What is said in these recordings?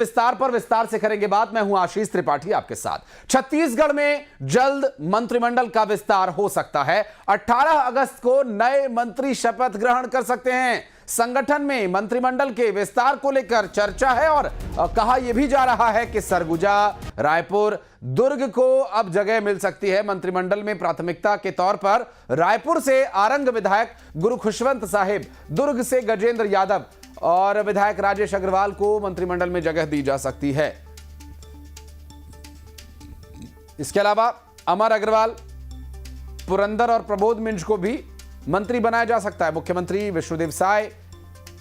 विस्तार पर विस्तार से करेंगे बात। मैं हूं आशीष त्रिपाठी आपके साथ। छत्तीसगढ़ में जल्द मंत्रिमंडल का विस्तार हो सकता है। 18 अगस्त को नए मंत्री शपथ ग्रहण कर सकते हैं। संगठन में मंत्रिमंडल के विस्तार को लेकर चर्चा है और कहा यह भी जा रहा है कि सरगुजा, रायपुर, दुर्ग को अब जगह मिल सकती है मंत्रिमंडल में। प्राथमिकता के तौर पर रायपुर से आरंग विधायक गुरु खुशवंत साहिब, दुर्ग से गजेंद्र यादव और विधायक राजेश अग्रवाल को मंत्रिमंडल में जगह दी जा सकती है। इसके अलावा अमर अग्रवाल, पुरंदर और प्रबोध मिंज को भी मंत्री बनाया जा सकता है। मुख्यमंत्री विष्णुदेव साय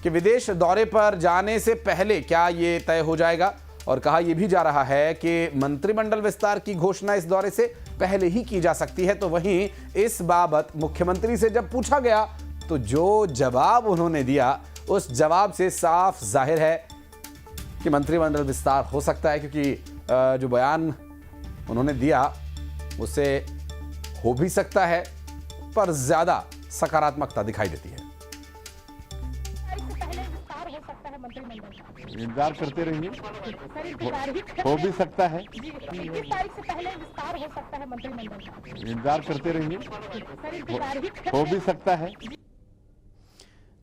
के विदेश दौरे पर जाने से पहले क्या यह तय हो जाएगा? और कहा यह भी जा रहा है कि मंत्रिमंडल विस्तार की घोषणा इस दौरे से पहले ही की जा सकती है। तो वहीं इस बाबत मुख्यमंत्री से जब पूछा गया तो जो जवाब उन्होंने दिया, उस जवाब से साफ जाहिर है कि मंत्रिमंडल विस्तार हो सकता है, क्योंकि जो बयान उन्होंने दिया उससे हो भी सकता है, पर ज्यादा सकारात्मकता दिखाई देती है। इंतजार करते रहेंगे, हो भी सकता है। इंतजार करते रहेंगे, हो भी सकता है।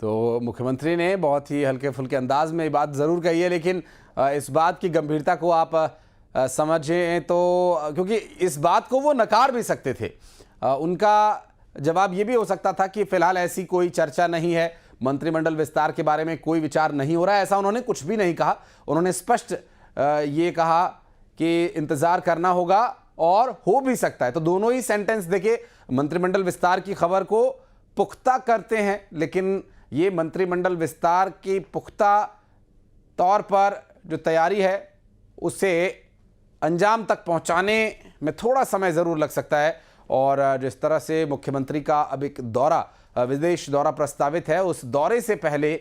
तो मुख्यमंत्री ने बहुत ही हल्के फुल्के अंदाज में ये बात जरूर कही है, लेकिन इस बात की गंभीरता को आप समझें तो, क्योंकि इस बात को वो नकार भी सकते थे। उनका जवाब ये भी हो सकता था कि फिलहाल ऐसी कोई चर्चा नहीं है, मंत्रिमंडल विस्तार के बारे में कोई विचार नहीं हो रहा है। ऐसा उन्होंने कुछ भी नहीं कहा। उन्होंने स्पष्ट ये कहा कि इंतजार करना होगा और हो भी सकता है। तो दोनों ही सेंटेंस देखे मंत्रिमंडल विस्तार की खबर को पुख्ता करते हैं, लेकिन ये मंत्रिमंडल विस्तार की पुख्ता तौर पर जो तैयारी है उसे अंजाम तक पहुंचाने में थोड़ा समय ज़रूर लग सकता है। और जिस तरह से मुख्यमंत्री का अब एक दौरा, विदेश दौरा प्रस्तावित है, उस दौरे से पहले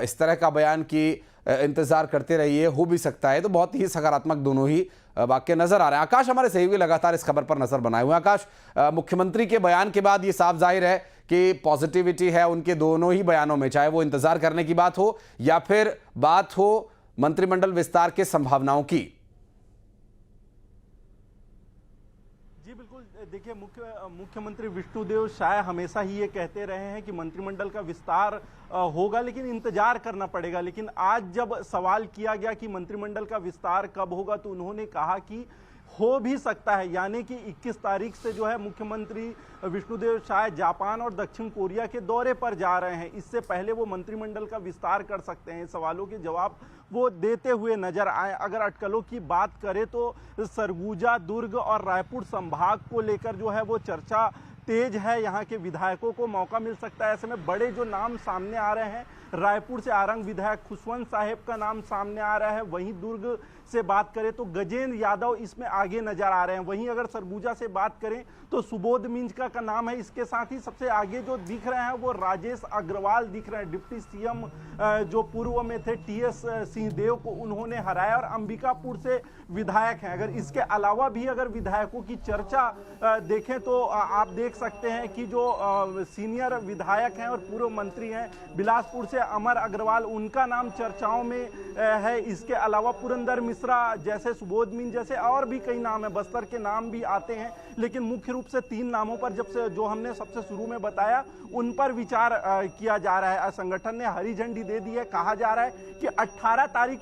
इस तरह का बयान की इंतज़ार करते रहिए, हो भी सकता है। तो बहुत ही सकारात्मक दोनों ही वाक्य नजर आ रहे हैं। आकाश हमारे सहयोगी लगातार इस खबर पर नजर बनाए हुए हैं। आकाश, मुख्यमंत्री के बयान के बाद ये साफ जाहिर है कि पॉजिटिविटी है उनके दोनों ही बयानों में, चाहे वो इंतजार करने की बात हो या फिर बात हो मंत्रिमंडल विस्तार के संभावनाओं की। जी बिल्कुल, देखिए मुख्यमंत्री विष्णुदेव साय हमेशा ही ये कहते रहे हैं कि मंत्रिमंडल का विस्तार होगा, लेकिन इंतजार करना पड़ेगा। लेकिन आज जब सवाल किया गया कि मंत्रिमंडल का विस्तार कब होगा, तो उन्होंने कहा कि हो भी सकता है। यानी कि 21 तारीख से जो है मुख्यमंत्री विष्णुदेव साय जापान और दक्षिण कोरिया के दौरे पर जा रहे हैं। इससे पहले वो मंत्रिमंडल का विस्तार कर सकते हैं। सवालों के जवाब वो देते हुए नजर आए। अगर अटकलों की बात करें तो सरगुजा, दुर्ग और रायपुर संभाग को लेकर जो है वो चर्चा तेज है। यहाँ के विधायकों को मौका मिल सकता है। ऐसे में बड़े जो नाम सामने आ रहे हैं, रायपुर से आरंग विधायक खुशवंत साहिब का नाम सामने आ रहा है। वहीं दुर्ग से बात करें तो गजेंद्र यादव इसमें आगे नजर आ रहे हैं। वहीं अगर सरगुजा से बात करें तो सुबोध मिंज का नाम है। इसके साथ ही सबसे आगे जो दिख रहे हैं वो राजेश अग्रवाल दिख रहे हैं। डिप्टी सीएम जो पूर्व में थे टीएस सिंहदेव को उन्होंने हराया और अंबिकापुर से विधायक हैं। अगर इसके अलावा भी अगर विधायकों की चर्चा देखें तो आप देख सकते हैं कि जो सीनियर विधायक हैं और पूर्व मंत्री हैं, बिलासपुर से अमर अग्रवाल, उनका नाम चर्चाओं में है। इसके अलावा पुरंदर मिश्रा जैसे, सुबोध मिंज जैसे और भी कई नाम है, बस्तर के नाम भी आते हैं। लेकिन मुख्य रूप से 3 नामों पर जो हमने सबसे शुरू में बताया, उन पर विचार किया जा रहा है। संगठन ने हरी झंडी दे दी है। कहा जा रहा है कि 18 तारीख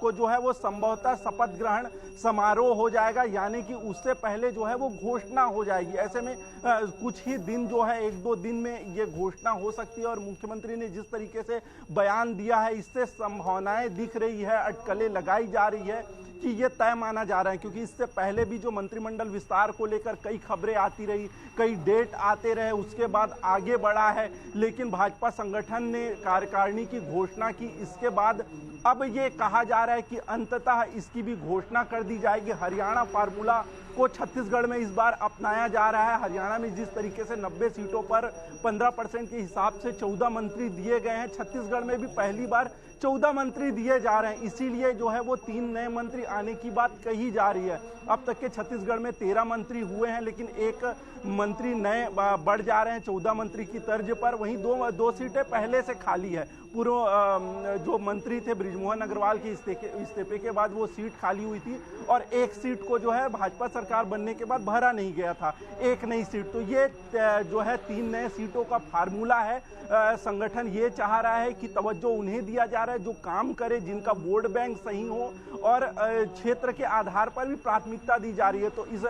को जो है वो संभवतः शपथ ग्रहण समारोह हो जाएगा, यानी कि उससे पहले जो है वो घोषणा हो जाएगी। ऐसे में कुछ ही दिन जो है, 1-2 दिन में ये घोषणा हो सकती है। और मुख्यमंत्री ने जिस तरीके से बयान दिया है, इससे संभावनाएं दिख रही है, अटकलें लगाई जा रही है कि ये तय माना जा रहा है। क्योंकि इससे पहले भी जो मंत्रिमंडल विस्तार को लेकर कई खबरें आती रही, कई डेट आते रहे, उसके बाद आगे बढ़ा है। लेकिन भाजपा संगठन ने कार्यकारिणी की घोषणा की। इसके बाद अब ये कहा जा रहा है कि अंततः इसकी भी घोषणा कर दी जाएगी। हरियाणा फार्मूला को छत्तीसगढ़ में इस बार अपनाया जा रहा है। हरियाणा में जिस तरीके से 90 सीटों पर 15% के हिसाब से 14 मंत्री दिए गए हैं, छत्तीसगढ़ में भी पहली बार 14 मंत्री दिए जा रहे हैं। इसीलिए जो है वो 3 नए मंत्री आने की बात कही जा रही है। अब तक के छत्तीसगढ़ में 13 मंत्री हुए हैं, लेकिन एक मंत्री नए बढ़ जा रहे हैं 14 मंत्री की तर्ज पर, वहीं दो सीटें पहले से खाली है। पूर्व जो मंत्री थे बृजमोहन अग्रवाल के इस्तीफे के बाद वो सीट खाली हुई थी और एक सीट को जो है भाजपा सरकार बनने के बाद भरा नहीं गया था, एक नई सीट। तो ये जो है 3 नए सीटों का फार्मूला है। संगठन ये चाह रहा है कि तवज्जो उन्हें दिया जा रहा है जो काम करे, जिनका वोट बैंक सही हो और क्षेत्र के आधार पर भी प्राथमिकता दी जा रही है। तो इस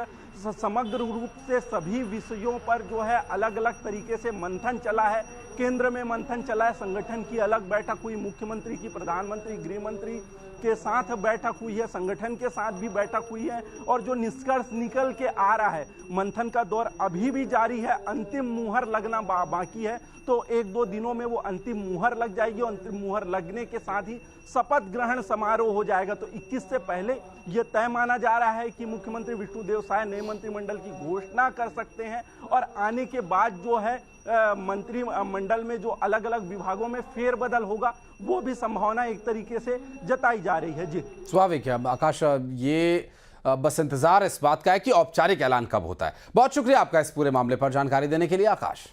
समग्र रूप से सभी विषयों पर जो है अलग अलग तरीके से मंथन चला है। केंद्र में मंथन चला है, संगठन की अलग बैठक हुई, मुख्यमंत्री की, प्रधानमंत्री, गृह मंत्री के साथ बैठक हुई है, संगठन के साथ भी बैठक हुई है और जो निष्कर्ष निकल के आ रहा है, मंथन का दौर अभी भी जारी है, अंतिम मुहर लगना बाकी है। तो 1-2 दिनों में वो अंतिम मुहर लग जाएगी और अंतिम मुहर लगने के साथ ही शपथ ग्रहण समारोह हो जाएगा। तो 21 से पहले ये तय माना जा रहा है कि मुख्यमंत्री विष्णुदेव साय नए मंत्रिमंडल की घोषणा कर सकते हैं और आने के बाद जो है मंत्रिमंडल में जो अलग अलग विभागों में फेरबदल होगा वो भी संभावना एक तरीके से जताई जा रही है। जी स्वाभाविक है आकाश, ये बस इंतजार इस बात का है कि औपचारिक ऐलान कब होता है। बहुत शुक्रिया आपका इस पूरे मामले पर जानकारी देने के लिए आकाश।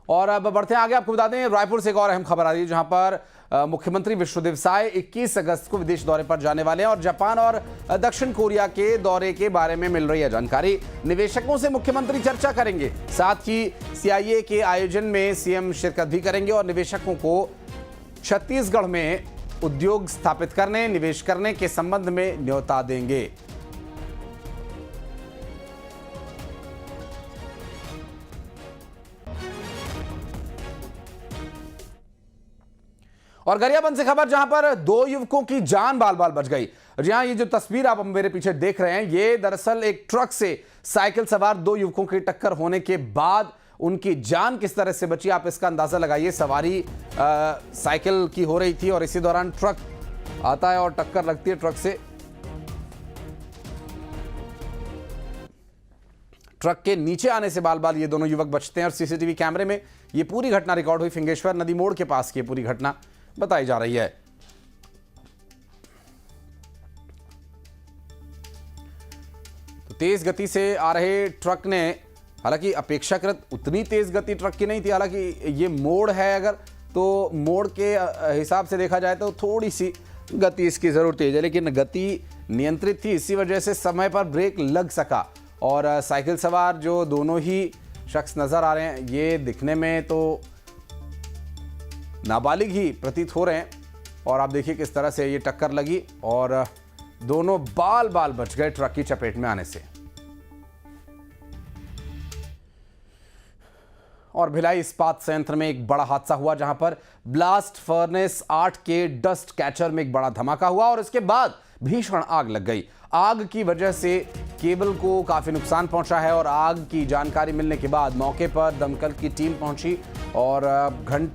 और अब बढ़ते हैं आगे, आपको बता दें रायपुर से एक और अहम खबर आ रही है जहां पर मुख्यमंत्री विष्णुदेव साय 21 अगस्त को विदेश दौरे पर जाने वाले हैं और जापान और दक्षिण कोरिया के दौरे के बारे में मिल रही है जानकारी। निवेशकों से मुख्यमंत्री चर्चा करेंगे, साथ ही सीआईए के आयोजन में सीएम शिरकत भी करेंगे और निवेशकों को छत्तीसगढ़ में उद्योग स्थापित करने, निवेश करने के संबंध में न्योता देंगे। और गरियाबंद से खबर जहां पर 2 युवकों की जान बाल बाल बच गई। जी हां, ये जो तस्वीर आप मेरे पीछे देख रहे हैं, ये दरअसल एक ट्रक से साइकिल सवार 2 युवकों की टक्कर होने के बाद उनकी जान किस तरह से बची, आप इसका अंदाजा लगाइए। सवारी साइकिल की हो रही थी और इसी दौरान ट्रक आता है और टक्कर लगती है ट्रक से। ट्रक के नीचे आने से बाल बाल ये दोनों युवक बचते हैं और सीसीटीवी कैमरे में ये पूरी घटना रिकॉर्ड हुई। फिंगेश्वर नदी मोड़ के पास की पूरी घटना बताई जा रही है। तो तेज गति से आ रहे ट्रक ने, हालांकि अपेक्षाकृत उतनी तेज गति ट्रक की नहीं थी, हालांकि ये मोड़ है, अगर तो मोड़ के हिसाब से देखा जाए तो थोड़ी सी गति इसकी जरूर तेज है, लेकिन गति नियंत्रित थी, इसी वजह से समय पर ब्रेक लग सका। और साइकिल सवार जो दोनों ही शख्स नजर आ रहे हैं, ये दिखने में तो नाबालिग ही प्रतीत हो रहे हैं और आप देखिए किस तरह से ये टक्कर लगी और दोनों बाल बाल बच गए ट्रक की चपेट में आने से। और भिलाई इस्पात संयंत्र में एक बड़ा हादसा हुआ जहां पर ब्लास्ट फर्नेस 8 के डस्ट कैचर में एक बड़ा धमाका हुआ और इसके बाद भीषण आग लग गई। आग की वजह से केबल को काफी नुकसान पहुंचा है और आग की जानकारी मिलने के बाद मौके पर दमकल की टीम पहुंची और घंटों